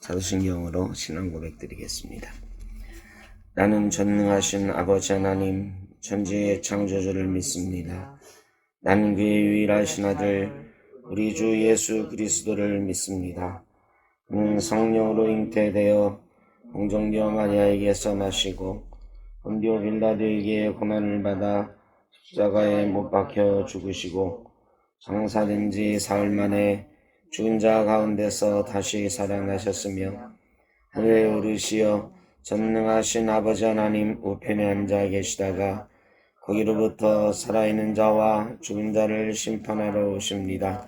사도신경으로 신앙 고백 드리겠습니다. 나는 전능하신 아버지 하나님 천지의 창조주를 믿습니다. 나는 그의 유일하신 아들 우리 주 예수 그리스도를 믿습니다. 그는 성령으로 잉태되어 공정되어 마리아에게서 나시고 본디오 빌라도에게 고난을 받아 십자가에 못 박혀 죽으시고 장사된 지 사흘 만에 죽은 자 가운데서 다시 살아나셨으며 하늘에 오르시어 전능하신 아버지 하나님 우편에 앉아 계시다가 거기로부터 살아있는 자와 죽은 자를 심판하러 오십니다.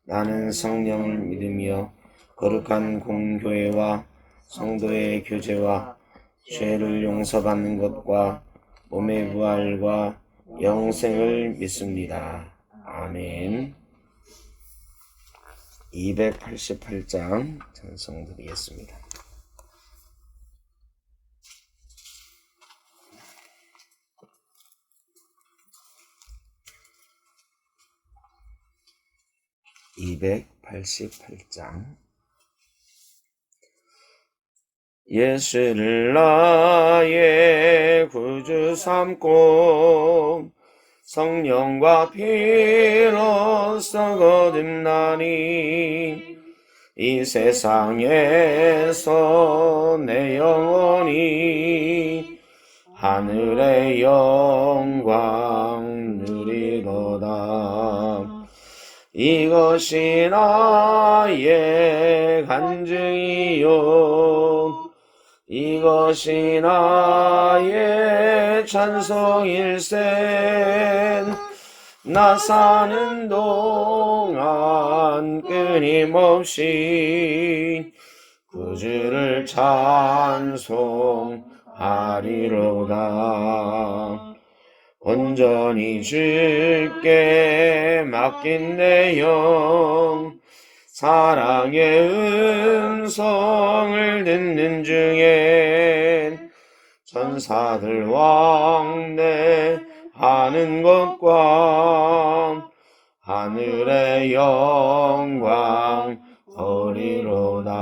나는 성령을 믿으며 거룩한 공교회와 성도의 교제와 죄를 용서받는 것과 몸의 부활과 영생을 믿습니다. 아멘. 288장 찬송 드리겠습니다. 예수를 나의 구주 삼고 성령과 피로써 거듭나니 이 세상에서 내 영혼이 하늘의 영광 누리도다. 이것이 나의 간증이요 이것이 나의 찬송일세. 나 사는 동안 끊임없이 구주를 찬송하리로다. 온전히 주께 맡긴 내 영 사랑의 음성을 듣는 중엔 천사들 왕래하는 것과 하늘의 영광 보리로다.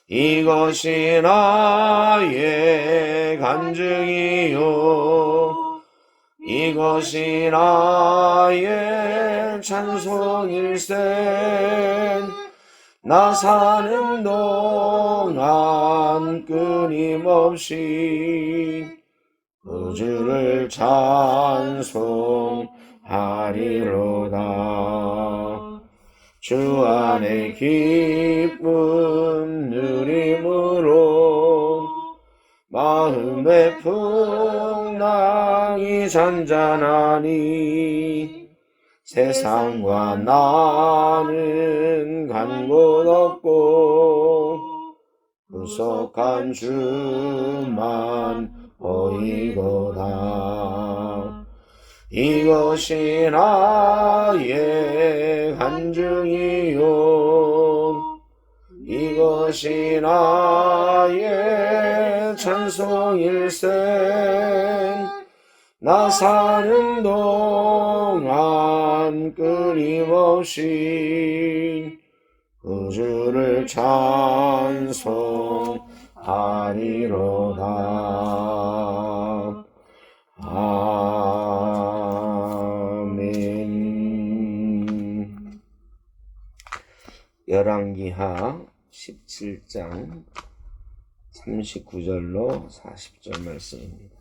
이것이 나의 간증이요 이것이 나의 찬송일세. 나 사는 동안 끊임없이 구주를 찬송하리로다. 주 안에 기쁨 누림으로 마음의 풍랑이 잔잔하니 세상과 나는 간 곳 없고 구속한 주만 보이도다. 이것이 나의 간증이요 이것이 나의 찬송일세. 나 사는 동안 끊임없이 구주를 찬송하리로다. 아멘. 열왕기하 17장 39절로 40절 말씀입니다.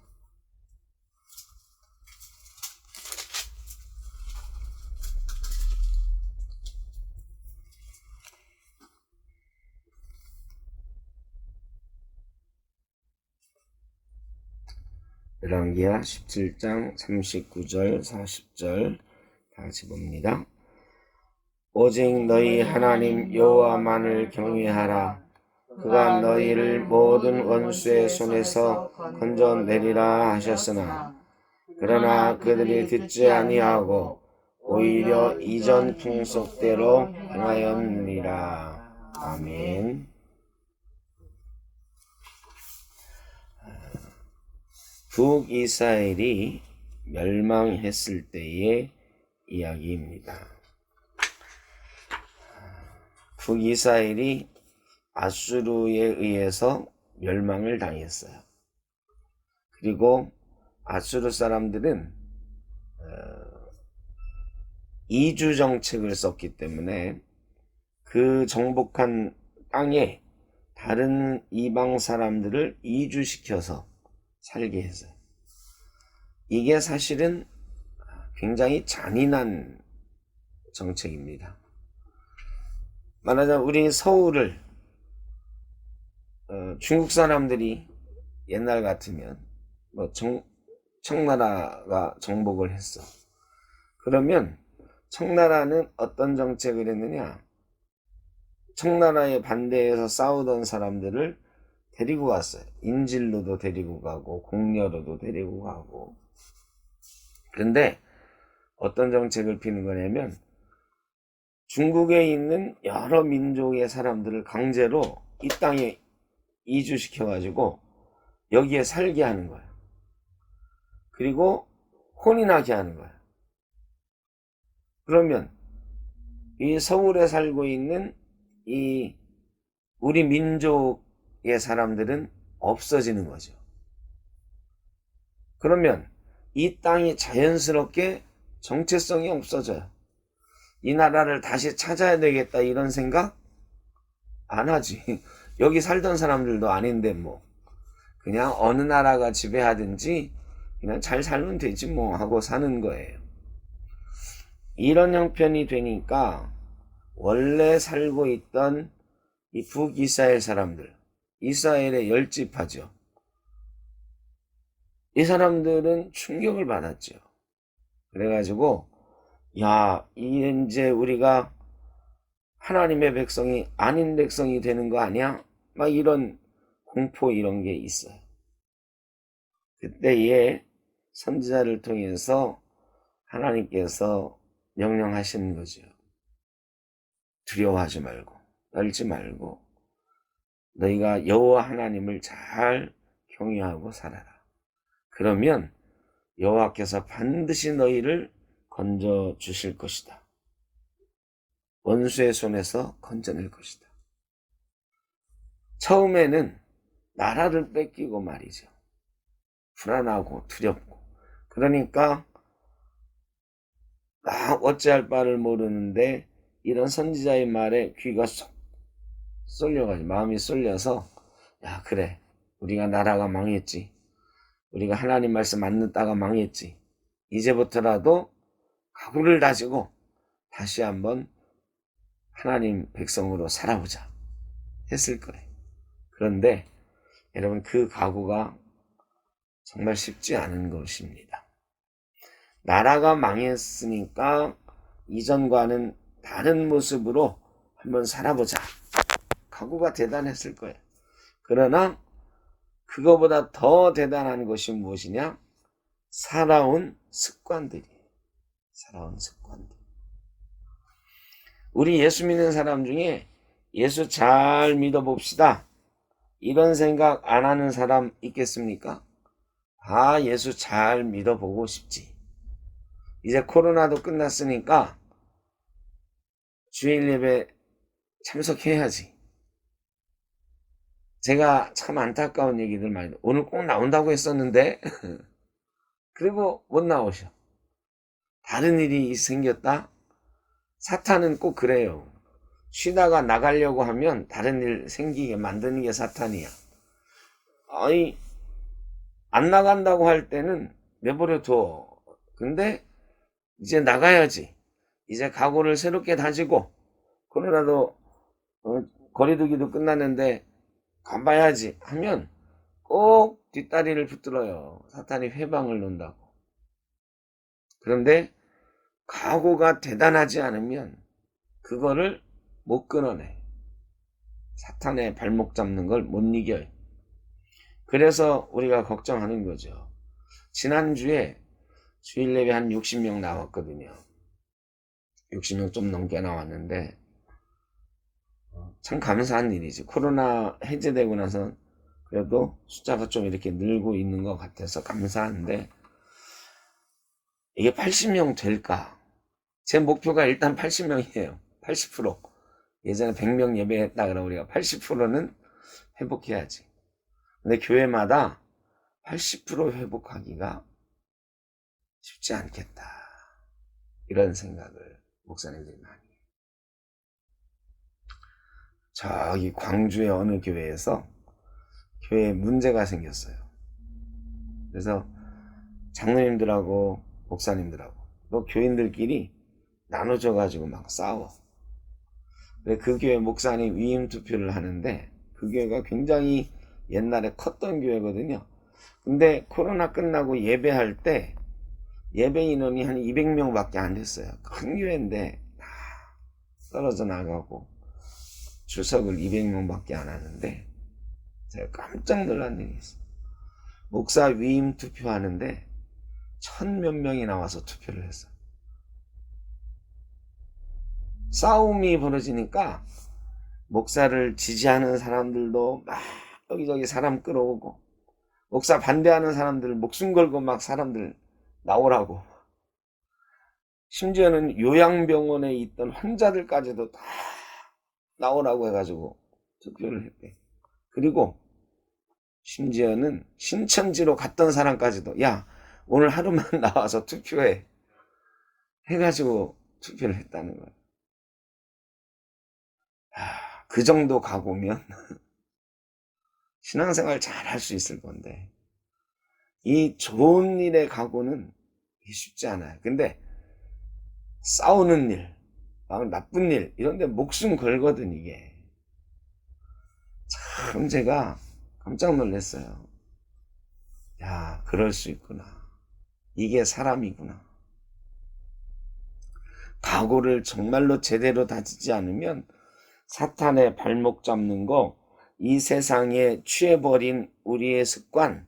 열왕기하 17장 39절 40절 다시 봅니다. 오직 너희 하나님 여호와만을 경외하라. 그가 너희를 모든 원수의 손에서 건져내리라 하셨으나 그러나 그들이 듣지 아니하고 오히려 이전 풍속대로 행하였느니라. 아멘. 북이스라엘이 멸망했을 때의 이야기입니다. 북이스라엘이 아수르에 의해서 멸망을 당했어요. 그리고 아수르 사람들은 이주 정책을 썼기 때문에 그 정복한 땅에 다른 이방 사람들을 이주시켜서 살게 했어요. 이게 사실은 굉장히 잔인한 정책입니다. 말하자면 우리 서울을 중국 사람들이 옛날 같으면 뭐 청나라가 정복을 했어. 그러면 청나라는 어떤 정책을 했느냐? 청나라에 반대해서 싸우던 사람들을 데리고 갔어요. 인질로도 데리고 가고 공녀로도 데리고 가고. 그런데 어떤 정책을 피는 거냐면 중국에 있는 여러 민족의 사람들을 강제로 이 땅에 이주시켜가지고 여기에 살게 하는 거예요. 그리고 혼인하게 하는 거예요. 그러면 이 서울에 살고 있는 이 우리 민족의 사람들은 없어지는 거죠. 그러면 이 땅이 자연스럽게 정체성이 없어져요. 이 나라를 다시 찾아야 되겠다 이런 생각 안 하지. 여기 살던 사람들도 아닌데 뭐 그냥 어느 나라가 지배하든지 그냥 잘 살면 되지 뭐 하고 사는 거예요. 이런 형편이 되니까 원래 살고 있던 이 북이스라엘 사람들, 이스라엘에 열집하죠. 이 사람들은 충격을 받았죠. 그래가지고 야, 이제 우리가 하나님의 백성이 아닌 백성이 되는 거 아니야? 막 이런 공포 이런 게 있어요. 그때에 선지자를 통해서 하나님께서 명령하시는 거죠. 두려워하지 말고 떨지 말고 너희가 여호와 하나님을 잘 경외하고 살아라. 그러면 여호와께서 반드시 너희를 건져 주실 것이다. 원수의 손에서 건져낼 것이다. 처음에는 나라를 뺏기고 말이죠. 불안하고 두렵고. 그러니까 어찌할 바를 모르는데 이런 선지자의 말에 귀가 쏙 쏠려가지고 마음이 쏠려서 야 그래 우리가 나라가 망했지. 우리가 하나님 말씀 안 듣다가 망했지. 이제부터라도 각오를 다지고 다시 한번 하나님 백성으로 살아보자 했을 거예요. 그런데 여러분 그 각오가 정말 쉽지 않은 것입니다. 나라가 망했으니까 이전과는 다른 모습으로 한번 살아보자. 각오가 대단했을 거예요. 그러나 그거보다 더 대단한 것이 무엇이냐? 살아온 습관들이에요. 살아온 습관들. 우리 예수 믿는 사람 중에 예수 잘 믿어봅시다. 이런 생각 안 하는 사람 있겠습니까? 다 예수 잘 믿어보고 싶지. 이제 코로나도 끝났으니까 주일 예배 참석해야지. 제가 참 안타까운 얘기들 많이 오늘 꼭 나온다고 했었는데 그리고 못 나오셔. 다른 일이 생겼다? 사탄은 꼭 그래요. 쉬다가 나가려고 하면 다른 일 생기게 만드는 게 사탄이야. 아니 안 나간다고 할 때는 내버려 둬. 근데 이제 나가야지. 이제 각오를 새롭게 다지고 코로나도 거리두기도 끝났는데 가봐야지 하면 꼭 뒷다리를 붙들어요. 사탄이 회방을 놓는다고. 그런데 각오가 대단하지 않으면 그거를 못 끊어내. 사탄의 발목 잡는 걸 못 이겨요. 그래서 우리가 걱정하는 거죠. 지난주에 주일 예배 한 60명 나왔거든요. 60명 좀 넘게 나왔는데 참 감사한 일이지. 코로나 해제되고 나서 그래도 숫자가 좀 이렇게 늘고 있는 것 같아서 감사한데 이게 80명 될까? 제 목표가 일단 80명이에요. 80%. 예전에 100명 예배했다 그러면 우리가 80%는 회복해야지. 근데 교회마다 80% 회복하기가 쉽지 않겠다. 이런 생각을 목사님들이 많이 해요. 저기 광주의 어느 교회에서 교회에 문제가 생겼어요. 그래서 장로님들하고 목사님들하고 또 교인들끼리 나눠져가지고 막 싸워. 그 교회 목사님 위임 투표를 하는데 그 교회가 굉장히 옛날에 컸던 교회거든요. 근데 코로나 끝나고 예배할 때 예배 인원이 한 200명밖에 안 됐어요. 큰 교회인데 다 떨어져 나가고 주석을 200명밖에 안 하는데 제가 깜짝 놀란 일이 있어요. 목사 위임 투표하는데 1000몇 명이 나와서 투표를 했어요. 싸움이 벌어지니까 목사를 지지하는 사람들도 막 여기저기 사람 끌어오고 목사 반대하는 사람들 목숨 걸고 막 사람들 나오라고, 심지어는 요양병원에 있던 환자들까지도 다 나오라고 해가지고 투표를 했대. 그리고 심지어는 신천지로 갔던 사람까지도 야 오늘 하루만 나와서 투표해 해가지고 투표를 했다는 거예요. 그 정도 각오면 신앙생활 잘 할 수 있을 건데 이 좋은 일의 각오는 쉽지 않아요. 근데 싸우는 일, 나쁜 일 이런 데 목숨 걸거든. 이게 참 제가 깜짝 놀랐어요. 야, 그럴 수 있구나. 이게 사람이구나. 각오를 정말로 제대로 다지지 않으면 사탄의 발목 잡는 거, 이 세상에 취해버린 우리의 습관,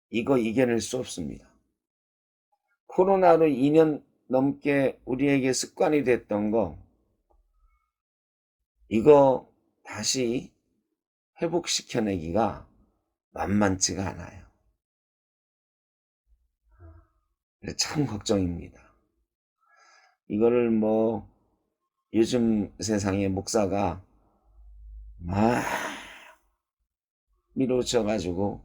이거 이겨낼 수 없습니다. 코로나로 2년 넘게 우리에게 습관이 됐던 거, 이거 다시 회복시켜내기가 만만치가 않아요. 참 걱정입니다. 이거를 요즘 세상에 목사가 막 밀어붙여가지고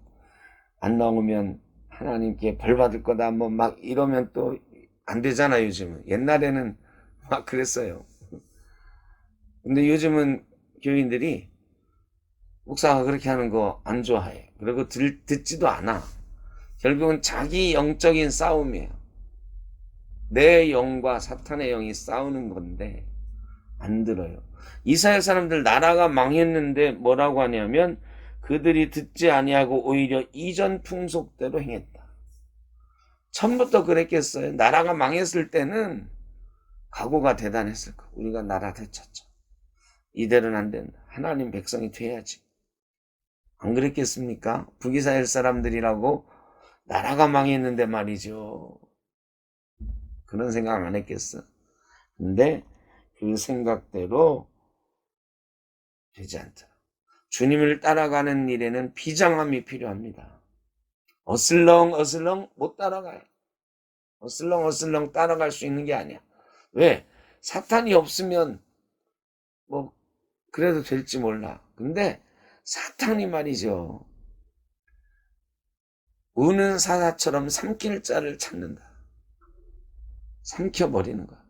안 나오면 하나님께 벌 받을 거다 막 이러면 또 안 되잖아요. 요즘은. 옛날에는 막 그랬어요. 근데 요즘은 교인들이 목사가 그렇게 하는 거 안 좋아해. 그리고 듣지도 않아. 결국은 자기 영적인 싸움이에요. 내 영과 사탄의 영이 싸우는 건데 안 들어요. 이스라엘 사람들 나라가 망했는데 뭐라고 하냐면 그들이 듣지 아니하고 오히려 이전 풍속대로 행했다. 처음부터 그랬겠어요. 나라가 망했을 때는 각오가 대단했을 거예요. 우리가 나라 되찾자. 이대로는 안 된다. 하나님 백성이 돼야지. 안 그랬겠습니까? 북이스라엘 사람들이라고 나라가 망했는데 말이죠. 그런 생각 안 했겠어. 근데 그 생각대로 되지 않더라. 주님을 따라가는 일에는 비장함이 필요합니다. 어슬렁어슬렁 못 따라가요. 어슬렁어슬렁 따라갈 수 있는 게 아니야. 왜? 사탄이 없으면 그래도 될지 몰라. 근데 사탄이 말이죠. 우는 사자처럼 삼킬 자를 찾는다. 삼켜버리는 거야.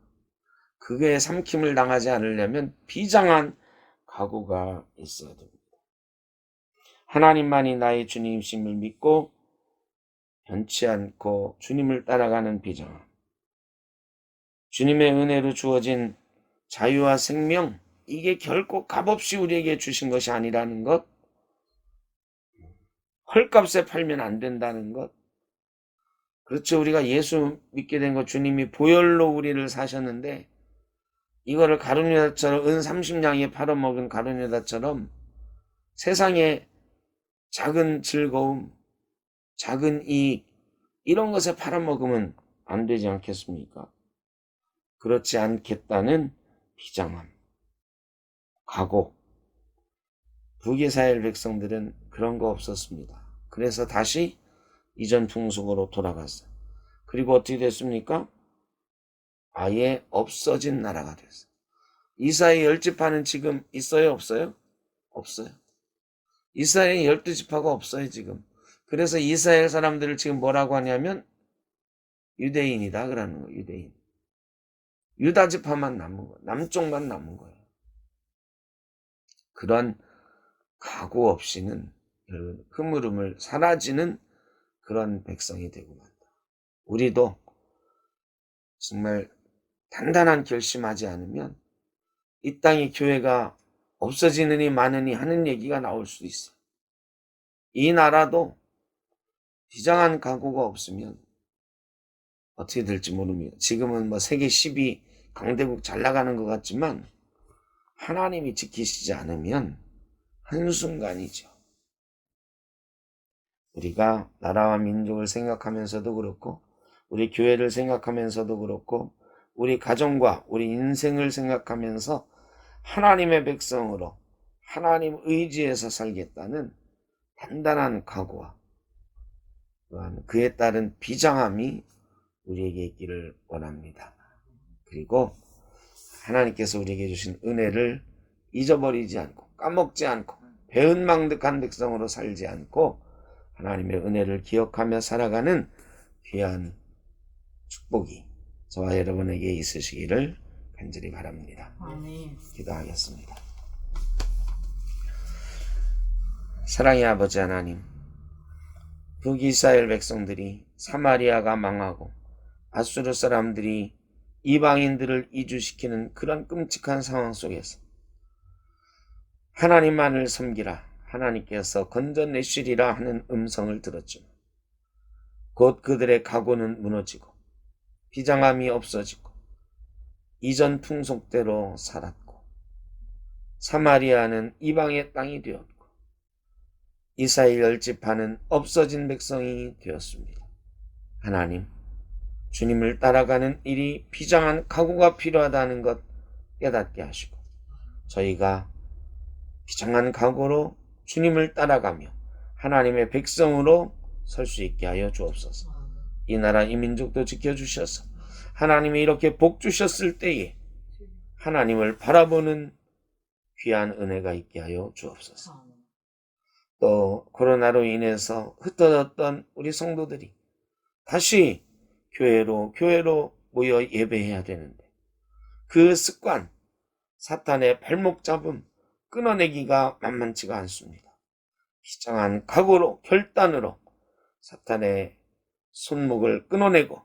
그게 삼킴을 당하지 않으려면 비장한 각오가 있어야 됩니다. 하나님만이 나의 주님이심을 믿고 변치 않고 주님을 따라가는 비장함. 주님의 은혜로 주어진 자유와 생명, 이게 결코 값없이 우리에게 주신 것이 아니라는 것, 헐값에 팔면 안 된다는 것. 그렇죠. 우리가 예수 믿게 된 것, 주님이 보혈로 우리를 사셨는데 이거를 가룟유다처럼 은 30냥에 팔아먹은 가룟유다처럼 세상에 작은 즐거움, 작은 이익 이런 것에 팔아먹으면 안 되지 않겠습니까? 그렇지 않겠다는 비장함, 각오. 북이스라엘 백성들은 그런 거 없었습니다. 그래서 다시 이전 풍속으로 돌아갔어요. 그리고 어떻게 됐습니까? 아예 없어진 나라가 됐어요. 이스라엘 10지파는 지금 있어요, 없어요? 없어요. 이스라엘 12지파가 없어요, 지금. 그래서 이스라엘 사람들을 지금 뭐라고 하냐면 유대인이다 그러는 거예요, 유대인. 유다 지파만 남은 거예요. 남쪽만 남은 거예요. 그런 각오 없이는 여러분 흐물흐물 사라지는 그런 백성이 되고 만다. 우리도 정말 단단한 결심하지 않으면 이 땅의 교회가 없어지느니 마느니 하는 얘기가 나올 수도 있어요. 이 나라도 비장한 각오가 없으면 어떻게 될지 모릅니다. 지금은 뭐 세계 10위 강대국 잘 나가는 것 같지만 하나님이 지키시지 않으면 한순간이죠. 우리가 나라와 민족을 생각하면서도 그렇고 우리 교회를 생각하면서도 그렇고 우리 가정과 우리 인생을 생각하면서 하나님의 백성으로 하나님 의지에서 살겠다는 단단한 각오와 또한 그에 따른 비장함이 우리에게 있기를 원합니다. 그리고 하나님께서 우리에게 주신 은혜를 잊어버리지 않고 까먹지 않고 배은망덕한 백성으로 살지 않고 하나님의 은혜를 기억하며 살아가는 귀한 축복이 저와 여러분에게 있으시기를 간절히 바랍니다. 아멘. 기도하겠습니다. 사랑의 아버지 하나님, 북이스라엘 백성들이 사마리아가 망하고 아수르 사람들이 이방인들을 이주시키는 그런 끔찍한 상황 속에서 하나님만을 섬기라, 하나님께서 건져내시리라 하는 음성을 들었지만 곧 그들의 각오는 무너지고 비장함이 없어지고 이전 풍속대로 살았고 사마리아는 이방의 땅이 되었고 이스라엘 10지파는 없어진 백성이 되었습니다. 하나님, 주님을 따라가는 일이 비장한 각오가 필요하다는 것 깨닫게 하시고 저희가 비장한 각오로 주님을 따라가며 하나님의 백성으로 설 수 있게 하여 주옵소서. 이 나라 이 민족도 지켜주셔서 하나님이 이렇게 복 주셨을 때에 하나님을 바라보는 귀한 은혜가 있게 하여 주옵소서. 또 코로나로 인해서 흩어졌던 우리 성도들이 다시 교회로 모여 예배해야 되는데 그 습관, 사탄의 발목 잡음 끊어내기가 만만치가 않습니다. 비장한 각오로 결단으로 사탄의 손목을 끊어내고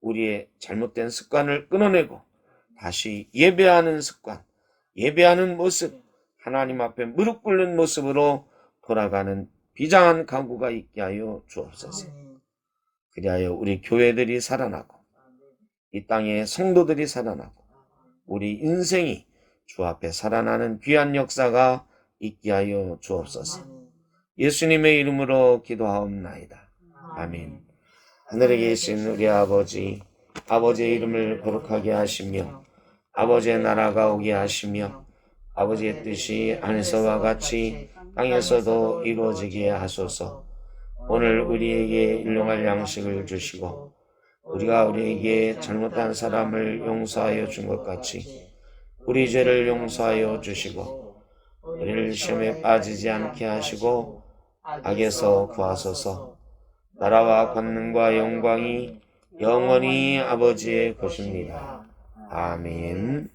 우리의 잘못된 습관을 끊어내고 다시 예배하는 습관, 예배하는 모습, 하나님 앞에 무릎 꿇는 모습으로 돌아가는 비장한 각오가 있게 하여 주옵소서. 그리하여 우리 교회들이 살아나고 이 땅의 성도들이 살아나고 우리 인생이 주 앞에 살아나는 귀한 역사가 있게 하여 주옵소서. 예수님의 이름으로 기도하옵나이다. 아멘. 하늘에 계신 우리 아버지, 아버지의 이름을 거룩하게 하시며 아버지의 나라가 오게 하시며 아버지의 뜻이 하늘에서와 같이 땅에서도 이루어지게 하소서. 오늘 우리에게 일용할 양식을 주시고 우리가 우리에게 잘못한 사람을 용서하여 준 것 같이 우리 죄를 용서하여 주시고 우리를 시험에 빠지지 않게 하시고 악에서 구하소서. 나라와 권능과 영광이 영원히 아버지의 것입니다. 아멘.